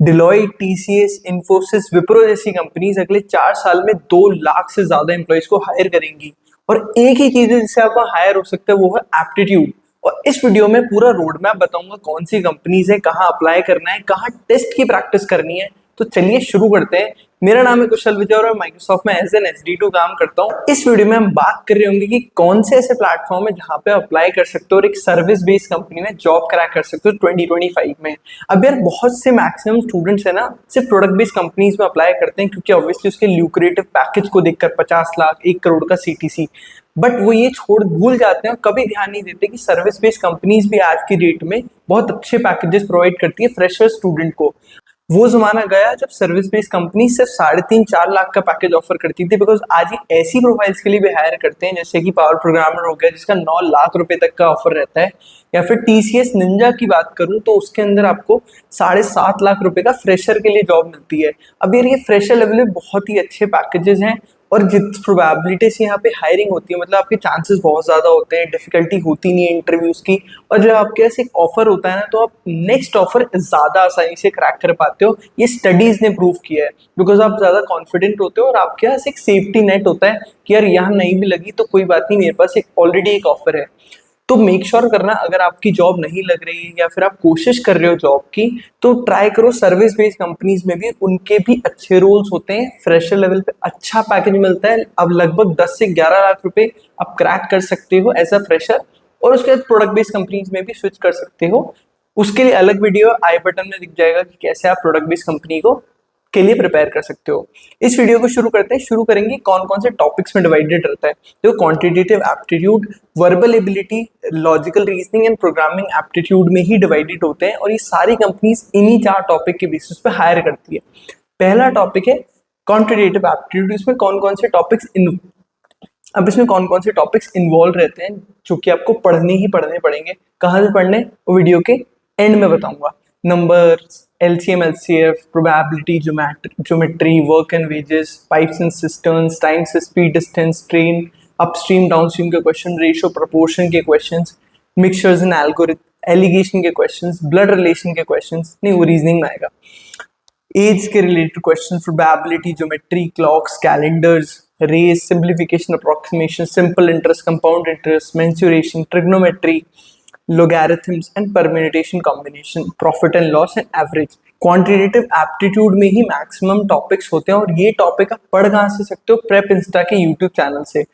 Deloitte, TCS, Infosys, Wipro जैसी companies अगले 4 साल में 2 लाख से ज्यादा एम्प्लॉयज को हायर करेंगी। और एक ही चीज है जिससे आप हायर हो सकते हैं, वो है एप्टीट्यूड। और इस वीडियो में पूरा रोड मैप बताऊंगा कौन सी कंपनीज है, कहाँ अप्लाई करना है, कहाँ टेस्ट की प्रैक्टिस करनी है। तो चलिए शुरू करते हैं। मेरा नाम है कुशल विजय और मैं माइक्रोसॉफ्ट में एज एन एसडी2 काम करता हूँ। इस वीडियो में हम बात कर रहे होंगे कि कौन से ऐसे प्लेटफॉर्म है जहाँ पे अप्लाई कर सकते हो और एक सर्विस बेस्ड कंपनी में जॉब क्रैक कर सकते हो 2025 में। अब यार बहुत से मैक्सिमम स्टूडेंट्स है ना सिर्फ प्रोडक्ट बेस्ड कंपनीज में अप्लाई करते हैं, क्योंकि ऑब्वियसली उसके ल्यूक्रेटिव पैकेज को देखकर 50 लाख 1 करोड़ का सीटीसी, बट वो ये छोड़ भूल जाते हैं, कभी ध्यान नहीं देते कि सर्विस बेस्ड कंपनीज भी आज की डेट में बहुत अच्छे पैकेजेस प्रोवाइड करती है फ्रेशर स्टूडेंट को। वो जमाना गया जब सर्विस बेस्ड कंपनी सिर्फ 3.5-4 लाख का पैकेज ऑफर करती थी, बिकॉज आज ये ऐसी प्रोफाइल्स के लिए भी हायर करते हैं जैसे कि पावर प्रोग्रामर हो गया जिसका 9 लाख रुपए तक का ऑफर रहता है, या फिर टीसीएस निंजा की बात करूं तो उसके अंदर आपको 7.5 लाख रुपए का फ्रेशर के लिए जॉब मिलती है। अब यार ये फ्रेशर लेवल में बहुत ही अच्छे पैकेजेस हैं और जित प्रोबेबिलिटी से यहाँ पे हायरिंग होती है, मतलब आपके चांसेस बहुत ज्यादा होते हैं, डिफिकल्टी होती नहीं है इंटरव्यूज की। और जब आपके पास एक ऑफर होता है ना तो आप नेक्स्ट ऑफर ज्यादा आसानी से क्रैक कर पाते हो। ये स्टडीज ने प्रूव किया है, बिकॉज आप ज्यादा कॉन्फिडेंट होते हो और आपके पास एक सेफ्टी नेट होता है कि यार यहाँ नहीं भी लगी तो कोई बात नहीं, मेरे पास एक ऑलरेडी एक ऑफर है। तो मेक श्योर करना, अगर आपकी जॉब नहीं लग रही है या फिर आप कोशिश कर रहे हो जॉब की, तो ट्राई करो सर्विस बेस्ड कंपनीज में भी, उनके भी अच्छे रोल्स होते हैं, फ्रेशर लेवल पे अच्छा पैकेज मिलता है। अब लगभग 10 से 11 लाख रुपए आप क्रैक कर सकते हो एज अ फ्रेशर, और उसके बाद प्रोडक्ट बेस्ड कंपनीज में भी स्विच कर सकते हो। उसके लिए अलग वीडियो आई बटन में दिख जाएगा कि कैसे आप प्रोडक्ट बेस्ड कंपनी को के लिए प्रिपेयर कर सकते हो। इस वीडियो को शुरू करते हैं। शुरू करेंगे कौन कौन से टॉपिक्स में डिवाइडेड रहता है। तो quantitative aptitude, verbal ability, logical reasoning and programming aptitude में ही डिवाइडेड होते हैं, और ये सारी कंपनीज इन्हीं 4 टॉपिक के बेसिस पे हायर करती है। पहला टॉपिक है क्वांटिटेटिव एप्टीट्यूड। इसमें कौन कौन से टॉपिक्स इन्वॉल्व रहते हैं जो कि आपको पढ़ने ही पढ़ने पड़ेंगे। कहाँ से पढ़ने, वीडियो के एंड में बताऊंगा। Numbers, LCM, LCF, probability, geometry, work and wages, pipes and cisterns, time से speed, distance, train, upstream, downstream के क्वेश्चन, रेशियो, proportion के questions, mixtures and algorithm, alligation के क्वेश्चंस, ब्लड रिलेशन के क्वेश्चंस, नहीं वो रीजनिंग में आएगा। एज के related question, probability, geometry, clocks, calendars, race, simplification, approximation, simple interest, compound interest, mensuration, trigonometry, logarithms and permutation combination, profit and loss and average। Quantitative aptitude में ही maximum topics होते हैं, और ये टॉपिक आप पढ़ कहाँ से सकते हो, प्रेप इंस्टा के यूट्यूब चैनल से।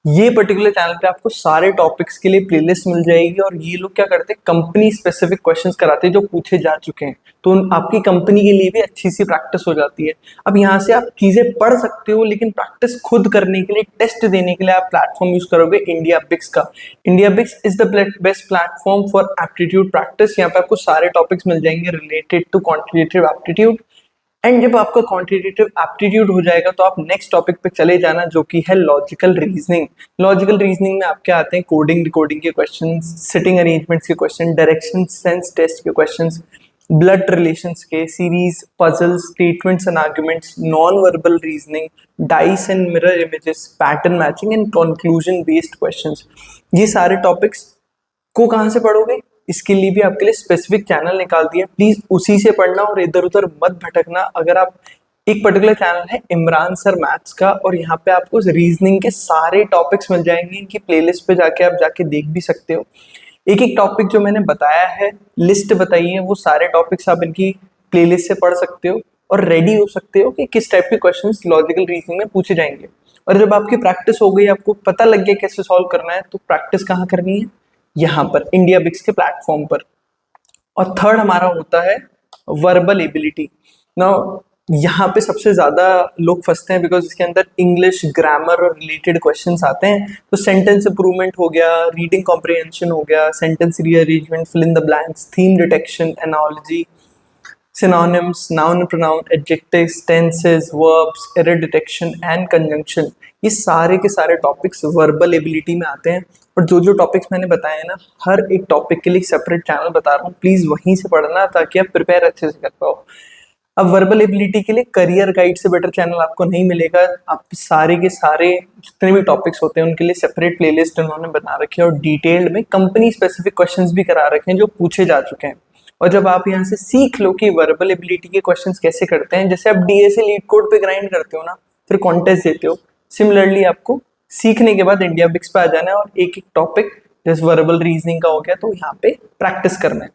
ये पर्टिकुलर चैनल पे आपको सारे टॉपिक्स के लिए प्लेलिस्ट मिल जाएगी, और ये लोग क्या करते हैं, कंपनी स्पेसिफिक क्वेश्चंस कराते हैं जो पूछे जा चुके हैं, तो आपकी कंपनी के लिए भी अच्छी सी प्रैक्टिस हो जाती है। अब यहाँ से आप चीजें पढ़ सकते हो, लेकिन प्रैक्टिस खुद करने के लिए, टेस्ट देने के लिए आप प्लेटफॉर्म यूज करोगे इंडिया बिक्स का। IndiaBix is the best platform for aptitude practice. यहाँ पे आपको सारे टॉपिक्स मिल जाएंगे related to quantitative aptitude. And जब आपका क्वांटिटेटिव एप्टीट्यूड हो जाएगा तो आप नेक्स्ट टॉपिक पे चले जाना, जो कि है लॉजिकल रीजनिंग। लॉजिकल रीजनिंग में आपके आते हैं कोडिंग रिकॉर्डिंग के क्वेश्चन, सिटिंग अरेंजमेंट्स के क्वेश्चन, डायरेक्शन सेंस टेस्ट के क्वेश्चन, ब्लड रिलेशंस के, series, puzzles, statements and arguments, non verbal reasoning, dice and mirror images, pattern matching and conclusion based questions. ये सारे टॉपिक्स को कहाँ से पढ़ोगे, इसके लिए भी आपके लिए स्पेसिफिक चैनल निकाल दिया, प्लीज उसी से पढ़ना और इधर उधर मत भटकना। अगर आप एक पर्टिकुलर चैनल है इमरान सर मैथ्स का, और यहाँ पे आपको रीजनिंग के सारे टॉपिक्स मिल जाएंगे, इनकी प्लेलिस्ट पे जाके आप जाके देख भी सकते हो। एक एक टॉपिक जो मैंने बताया है, लिस्ट बताई है, वो सारे टॉपिक्स आप इनकी प्लेलिस्ट से पढ़ सकते हो और रेडी हो सकते हो कि किस टाइप के क्वेश्चंस लॉजिकल रीजनिंग में पूछे जाएंगे। और जब आपकी प्रैक्टिस हो गई, आपको पता लग गया कैसे सॉल्व करना है, तो प्रैक्टिस कहाँ करनी है, यहाँ पर इंडिया बिक्स के प्लेटफॉर्म पर। और थर्ड हमारा होता है वर्बल एबिलिटी। नाउ यहाँ पे सबसे ज्यादा लोग फंसते हैं, बिकॉज इसके अंदर इंग्लिश, ग्रामर और रिलेटेड क्वेश्चंस आते हैं। तो सेंटेंस इंप्रूवमेंट हो गया, रीडिंग कॉम्प्रिहेंशन हो गया, sentence rearrangement, fill in the blanks, theme detection, analogy, synonyms, noun and pronoun, adjectives, tenses, verbs, error detection and conjunction, ये सारे के सारे टॉपिक्स वर्बल एबिलिटी में आते हैं। और जो जो टॉपिक्स मैंने बताए हैं ना, हर एक टॉपिक के लिए सेपरेट चैनल बता रहा हूँ, प्लीज वहीं से पढ़ना ताकि आप प्रिपेयर अच्छे से कर पाओ। अब वर्बल एबिलिटी के लिए करियर गाइड से बेटर चैनल आपको नहीं मिलेगा। आप सारे के सारे जितने भी टॉपिक्स होते हैं उनके लिए सेपरेट प्लेलिस्ट उन्होंने बना रखी है, और डिटेल्ड में कंपनी स्पेसिफिक क्वेश्चंस भी करा रखे हैं जो पूछे जा चुके हैं। और जब आप यहाँ से सीख लो कि वर्बल एबिलिटी के क्वेश्चंस कैसे करते हैं, जैसे आप डीएसए लीड कोड पे ग्राइंड करते हो ना, फिर कॉन्टेस्ट देते हो, सिमिलरली आपको सीखने के बाद इंडिया बिक्स पे आ जाना है और एक एक टॉपिक जैसे वर्बल रीजनिंग का हो गया तो यहाँ पे प्रैक्टिस करना है।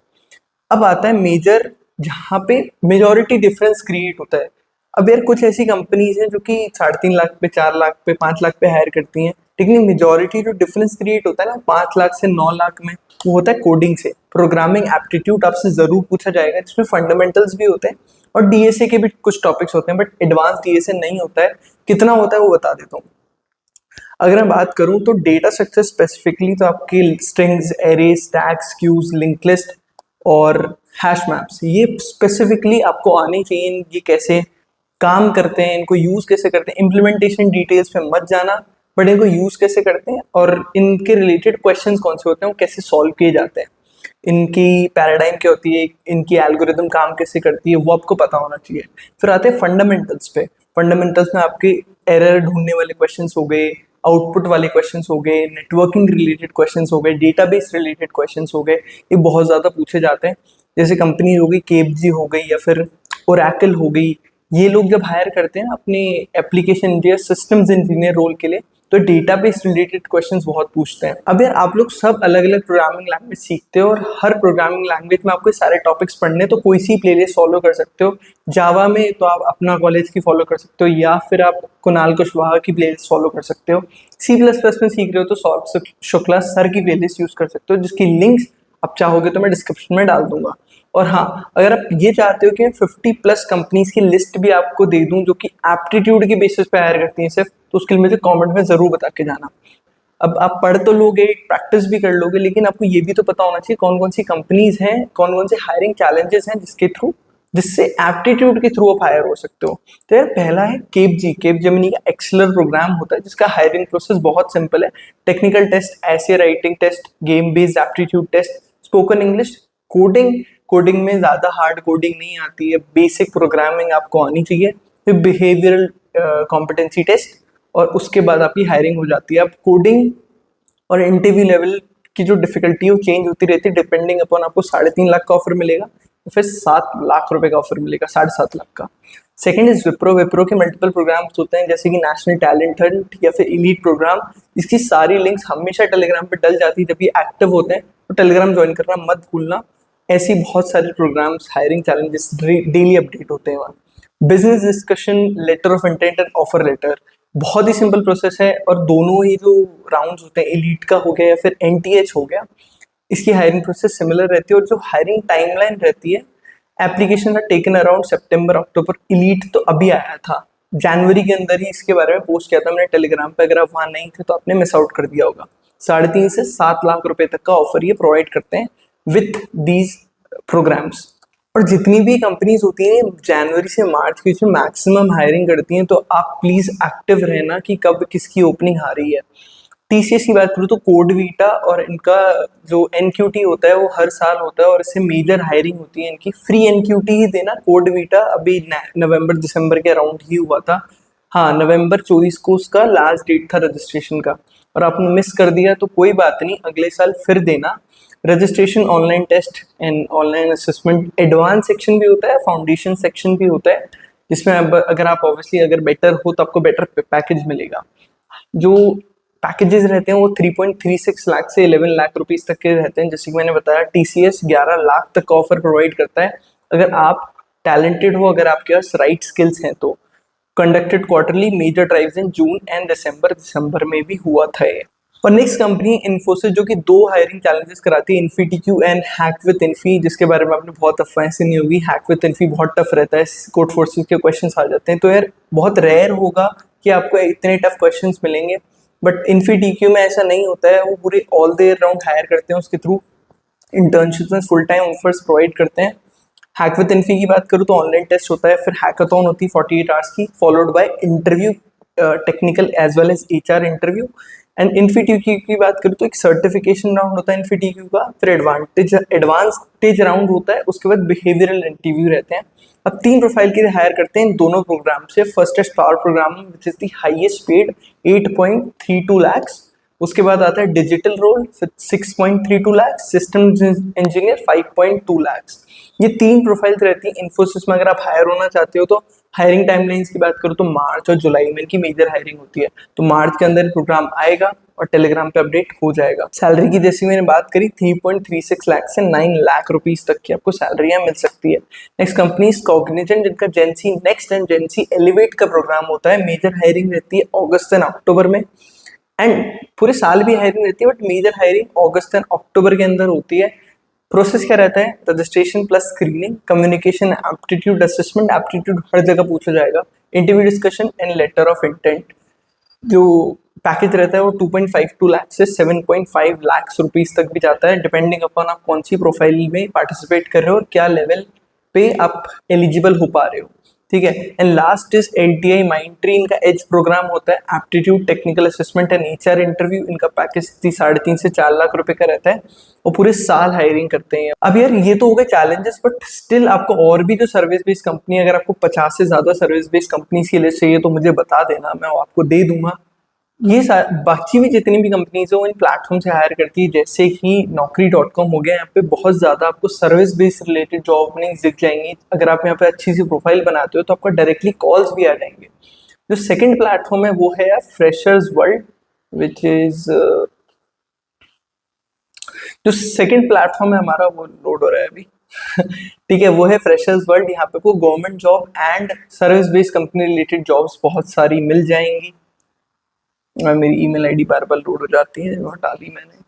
अब आता है मेजर, जहाँ पे मेजोरिटी डिफरेंस क्रिएट होता है। अब यार कुछ ऐसी कंपनीज हैं जो कि 3.5 लाख पे, 4 लाख पे, 5 लाख पे हायर करती हैं, लेकिन मेजोरिटी जो डिफरेंस क्रिएट होता है ना 5 लाख से 9 लाख में, वो होता है कोडिंग से। प्रोग्रामिंग एप्टीट्यूड आपसे जरूर पूछा जाएगा, जिसमें फंडामेंटल्स भी होते हैं और डीएसए के भी कुछ टॉपिक्स होते हैं, बट एडवांस डीएसए नहीं होता है। कितना होता है वो बता देता हूँ। अगर मैं बात करूं तो डेटा स्ट्रक्चर स्पेसिफिकली, तो आपके strings, array, stacks, queues, link list और हैश मैप्स, ये स्पेसिफिकली आपको आनी चाहिए। ये कैसे काम करते हैं, इनको यूज कैसे करते हैं, इम्प्लीमेंटेशन डिटेल्स पे मत जाना, बट इनको यूज कैसे करते हैं और इनके रिलेटेड क्वेश्चंस कौन से होते हैं, वो कैसे सॉल्व किए जाते हैं, इनकी पैराडाइम क्या होती है, इनकी एल्गोरिदम काम कैसे करती है, वो आपको पता होना चाहिए। फिर आते हैं फंडामेंटल्स पे। फंडामेंटल्स में आपके एरर ढूंढने वाले क्वेश्चंस हो गए, आउटपुट वाले क्वेश्चंस हो गए, नेटवर्किंग रिलेटेड क्वेश्चंस हो गए, डेटाबेस रिलेटेड क्वेश्चंस हो गए, ये बहुत ज़्यादा पूछे जाते हैं। जैसे कंपनी हो गई केपजी हो गई या फिर ओरेकल हो गई, ये लोग जब हायर करते हैं अपने application engineer, systems engineer role के लिए, तो डेटाबेस रिलेटेड क्वेश्चंस बहुत पूछते हैं। अब यार आप लोग सब अलग अलग प्रोग्रामिंग लैंग्वेज सीखते हो और हर प्रोग्रामिंग लैंग्वेज में आपको सारे टॉपिक्स पढ़ने, तो कोई सी प्लेलिस्ट फॉलो कर सकते हो। जावा में तो आप अपना कॉलेज की फॉलो कर सकते हो, या फिर आप कुणाल कुशवाहा की प्लेलिस्ट फॉलो कर सकते हो। C++ में सीख रहे हो तो सौरभ शुक्ला सर की प्लेलिस्ट यूज कर सकते हो, जिसकी लिंक्स आप चाहोगे तो मैं डिस्क्रिप्शन में डाल दूंगा। और हाँ, अगर आप ये चाहते हो कि 50+ कंपनीज की लिस्ट भी आपको दे दूं जो कि एप्टीट्यूड के बेसिस पे हायर करती हैं सिर्फ, तो उसके लिए मुझे कमेंट में जरूर बता के जाना। अब आप पढ़ तो लोगे, प्रैक्टिस भी कर लोगे, लेकिन आपको ये भी तो पता होना चाहिए कौन कौन सी कंपनीज हैं, कौन कौन से हायरिंग चैलेंजेस हैं जिससे एप्टीट्यूड के थ्रू आप हायर हो सकते हो। तो यार पहला है केप जेमिनी का एक्सेलर प्रोग्राम होता है, जिसका हायरिंग प्रोसेस बहुत सिंपल है। टेक्निकल टेस्ट, ऐसे writing test, game based aptitude test, spoken English, coding में ज़्यादा हार्ड कोडिंग नहीं आती है, बेसिक प्रोग्रामिंग आपको आनी चाहिए। फिर बिहेवियरल कॉम्पिटेंसी टेस्ट, और उसके बाद आपकी हायरिंग हो जाती है। अब कोडिंग और इंटरव्यू लेवल की जो डिफिकल्टी है वो चेंज होती रहती है डिपेंडिंग अपॉन, आपको 3.5 लाख का ऑफर मिलेगा, फिर 7 लाख रुपए का ऑफर मिलेगा, 7.5 लाख का। सेकंड इज विप्रो के मल्टीपल प्रोग्राम्स होते हैं, जैसे कि नेशनल टैलेंट हंट या फिर एलीट प्रोग्राम। इसकी सारी लिंक्स हमेशा टेलीग्राम पे डल जाती है जब ये एक्टिव होते हैं, तो टेलीग्राम ज्वाइन करना मत भूलना। ऐसी बहुत सारे programs, hiring challenges daily update होते हैं वहाँ। Business discussion, letter of intent and offer letter, बहुत ही सिंपल प्रोसेस है, और दोनों ही जो राउंड्स होते हैं, एलीट का हो गया या फिर NTH हो गया, इसकी हायरिंग प्रोसेस सिमिलर रहती है। और जो हायरिंग टाइमलाइन रहती है, application are taken around September October, elite तो अभी आया था, जनवरी के अंदर ही इसके बारे में पोस्ट किया था मैंने टेलीग्राम पे। अगर आप वहाँ नहीं थे तो आपने मिस आउट कर दिया होगा। 3.5 से 7 लाख रुपए तक का ऑफर ये प्रोवाइड करते हैं विथ दीज प्रोग्राम्स। और जितनी भी कंपनीज होती हैं जनवरी से मार्च के बीच में मैक्सिमम हायरिंग करती हैं, तो आप प्लीज एक्टिव रहना कि कब किसकी ओपनिंग आ रही है। TCS की बात करूँ तो कोडवीटा और इनका जो NQT होता है वो हर साल होता है, और इससे मेजर हायरिंग होती है इनकी। फ्री NQT ही देना, कोडवीटा अभी नवंबर दिसंबर के अराउंड ही हुआ था। हाँ, नवंबर 24 को उसका लास्ट डेट था रजिस्ट्रेशन का, और आपने मिस कर दिया तो कोई बात नहीं, अगले साल फिर देना। Registration, online test and online assessment, advance section भी होता है, फाउंडेशन सेक्शन भी होता है, जिसमें अगर आप ऑब्वियसली अगर बेटर हो तो आपको बेटर पैकेज मिलेगा। जो पैकेजेस रहते हैं वो 3.36 लाख से 11 लाख रुपीस तक के रहते हैं। जैसे कि मैंने बताया, TCS 11 लाख तक का ऑफर प्रोवाइड करता है अगर आप टैलेंटेड हो, अगर आपके पास राइट स्किल्स हैं तो। Conducted quarterly major drives in June and December में भी हुआ था ये। और नेक्स्ट कंपनी इन्फोसिस, जो कि 2 हायरिंग चैलेंजेस कराती है, इन्फीटीक्यू एंड हैक विद इन्फी, जिसके बारे में आपने बहुत अफवाहें सुनी होगी। हैक विद इन्फी बहुत टफ रहता है, कोड फोर्सेस के क्वेश्चंस आ जाते हैं, तो यार बहुत रेयर होगा कि आपको इतने टफ क्वेश्चंस मिलेंगे। बट इन्फीटीक्यू में ऐसा नहीं होता है, वो पूरे all the year round hire करते हैं, उसके थ्रू इंटर्नशिप में फुल टाइम ऑफर्स प्रोवाइड करते हैं। हैक विद इन्फी की बात करूँ तो ऑनलाइन टेस्ट होता है, फिर हैकाथॉन होती है 48 आवर्स की, followed by interview, technical as well as HR interview. And InfyTQ की बात करूँ तो एक सर्टिफिकेशन राउंड होता है इन्फीटीक्यू का, फिर एडवांटेज राउंड होता है, उसके बाद बिहेवियरल इंटरव्यू रहते हैं। अब 3 प्रोफाइल के लिए हायर करते हैं इन दोनों प्रोग्राम से। फर्स्ट है power programming, which is the highest paid 8.32 lakhs, उसके बाद आता है digital role 6.32 lakh, system engineer 5.2 lakh. ये 3 प्रोफाइल्स रहती हैं इन्फोसिस में। अगर आप हायर होना चाहते हो तो हायरिंग टाइमलाइंस की बात करूँ तो मार्च और जुलाई में इनकी मेजर हायरिंग होती है। तो मार्च के अंदर प्रोग्राम आएगा और टेलीग्राम पे अपडेट हो जाएगा। सैलरी की जैसी मैंने बात करी 3.36 लाख से 9 लाख रुपीस तक की आपको सैलरियां मिल सकती है। नेक्स्ट कंपनी कॉग्निजेंट, जिनका जेंसी नेक्स्ट एंड जेंसी एलिवेट का प्रोग्राम होता है। मेजर हायरिंग रहती है अगस्त एंड अक्टूबर में, एंड पूरे साल भी हायरिंग रहती है but major hiring August and October के अंदर होती है। प्रोसेस क्या रहता है? Registration plus screening, communication, aptitude assessment, aptitude हर जगह पूछा जाएगा, interview discussion and letter of intent. जो पैकेज रहता है वो 2.52 लाख से 7.5 लाख रुपीस तक भी जाता है, डिपेंडिंग अपॉन आप कौन सी प्रोफाइल में पार्टिसिपेट कर रहे हो और क्या लेवल पे आप एलिजिबल हो पा रहे हो। ठीक है। And last is NTI Mindtree, इनका एज प्रोग्राम होता है, aptitude, technical assessment and HR interview. इनका पैकेज 3.5 से 4 लाख रुपए का रहता है और पूरे साल हायरिंग करते हैं। अब यार ये तो हो गए चैलेंजेस, बट स्टिल आपको और भी जो सर्विस बेस्ड कंपनी, अगर आपको 50 से ज्यादा सर्विस बेस्ड कंपनीज की लिस्ट चाहिए तो मुझे बता देना, मैं आपको दे दूंगा। ये बाकी भी जितनी भी कंपनीज है वो इन प्लेटफॉर्म से हायर करती है, जैसे कि Naukri.com हो गया। यहाँ पे बहुत ज़्यादा आपको service based related job openings दिख जाएंगी। अगर आप यहाँ पे अच्छी सी प्रोफाइल बनाते हो तो आपका डायरेक्टली कॉल्स भी आ जाएंगे। जो सेकंड प्लेटफॉर्म है वो है यार फ्रेशर्स वर्ल्ड, विच इज जो सेकंड प्लेटफॉर्म है हमारा वो लोड हो रहा है अभी। ठीक है, वो है फ्रेशर्स वर्ल्ड। यहाँ पे को government job and service based company related jobs बहुत सारी मिल जाएंगी। मेरी ईमेल आईडी बार बार लोड हो जाती है, वो हटा दी मैंने।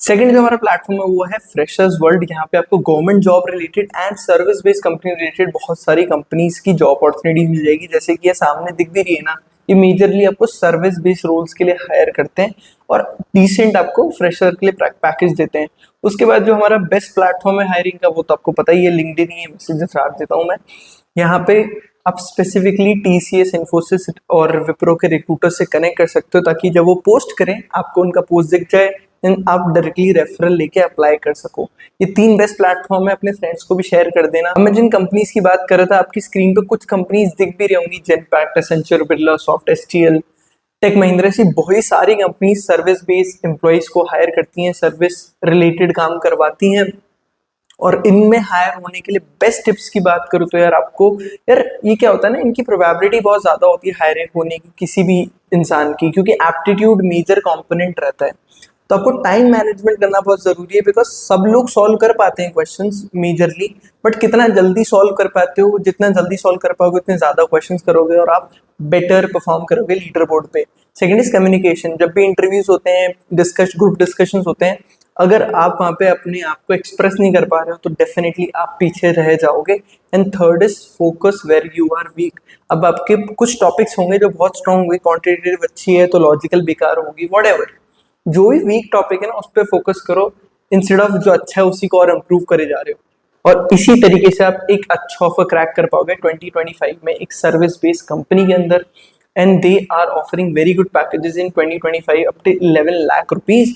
सेकंड जो हमारा प्लेटफॉर्म है वो है फ्रेशर्स वर्ल्ड। यहाँ पे आपको government job related and service based company related बहुत सारी कंपनीज की जॉब अपॉर्चुनिटी मिल जाएगी। जैसे कि ये सामने दिख भी रही है ना, ये मेजरली आपको सर्विस बेस्ड रोल्स के लिए हायर करते हैं और डिसेंट आपको फ्रेशर के लिए पैकेज देते हैं। उसके बाद जो हमारा बेस्ट प्लेटफॉर्म है हायरिंग का वो तो आपको पता ही है, लिंक्डइन ही है, मैसेजेस डाल देता हूँ मैं। यहाँ पे आप स्पेसिफिकली टीसीएस, इन्फोसिस और विप्रो के रिक्रूटर से कनेक्ट कर सकते हो ताकि जब वो पोस्ट करें आपको उनका पोस्ट दिख जाए, आप डायरेक्टली रेफरल लेके अप्लाई कर सको। ये 3 बेस्ट प्लेटफॉर्म है, अपने फ्रेंड्स को भी शेयर कर देना। मैं जिन कंपनीज की बात कर रहा था, आपकी स्क्रीन पे कुछ कंपनीज दिख भी रही होंगी, Genpact, Accenture, Birla soft, STL, tech Mahindra, ऐसी बहुत सारी कंपनीज सर्विस बेस्ड एम्प्लॉइज को हायर करती हैं, सर्विस रिलेटेड काम करवाती हैं। और इनमें हायर होने के लिए बेस्ट टिप्स की बात करूँ तो यार आपको, यार ये क्या होता है ना, इनकी प्रोबेबिलिटी बहुत ज़्यादा होती है हायर होने की किसी भी इंसान की, क्योंकि एप्टीट्यूड मेजर कंपोनेंट रहता है। तो आपको टाइम मैनेजमेंट करना बहुत ज़रूरी है, बिकॉज सब लोग सॉल्व कर पाते हैं क्वेश्चंस मेजरली, बट कितना जल्दी सॉल्व कर पाते हो, जितना जल्दी सॉल्व कर पाओगे उतने ज़्यादा क्वेश्चंस करोगे और आप बेटर परफॉर्म करोगे लीडर बोर्ड पे। Second is communication. जब भी इंटरव्यूज होते हैं, ग्रुप डिस्कशंस होते हैं, अगर आप वहाँ पे अपने आप को एक्सप्रेस नहीं कर पा रहे हो तो डेफिनेटली आप पीछे रह जाओगे। And third is focus where you are weak. अब आपके कुछ टॉपिक्स होंगे जो बहुत स्ट्रॉन्ग होंगे, क्वांटिटेटिव अच्छी है तो लॉजिकल बेकार होगी, व्हाटएवर। जो भी वीक टॉपिक है ना उस पर फोकस करो, इंस्टेड ऑफ जो अच्छा है उसी को और इम्प्रूव करे जा रहे हो। और इसी तरीके से आप एक अच्छा ऑफर क्रैक कर पाओगे 2025 में एक सर्विस बेस्ड कंपनी के अंदर। And they are offering very good packages in 2025 up to 11 lakh rupees.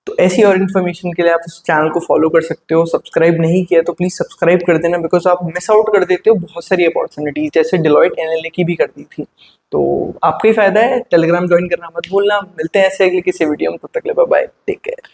तो ऐसी और इन्फॉर्मेशन के लिए आप इस चैनल को फॉलो कर सकते हो। सब्सक्राइब नहीं किया तो प्लीज सब्सक्राइब कर देना, बिकॉज आप मिस आउट कर देते हो बहुत सारी अपॉर्चुनिटीज, जैसे डिलॉयट एनएलए की भी कर दी थी। तो आपका ही फायदा है, टेलीग्राम ज्वाइन करना मत भूलना। मिलते हैं ऐसे अगले किसी वीडियो में, तब तक के लिए बाय बाय, टेक केयर।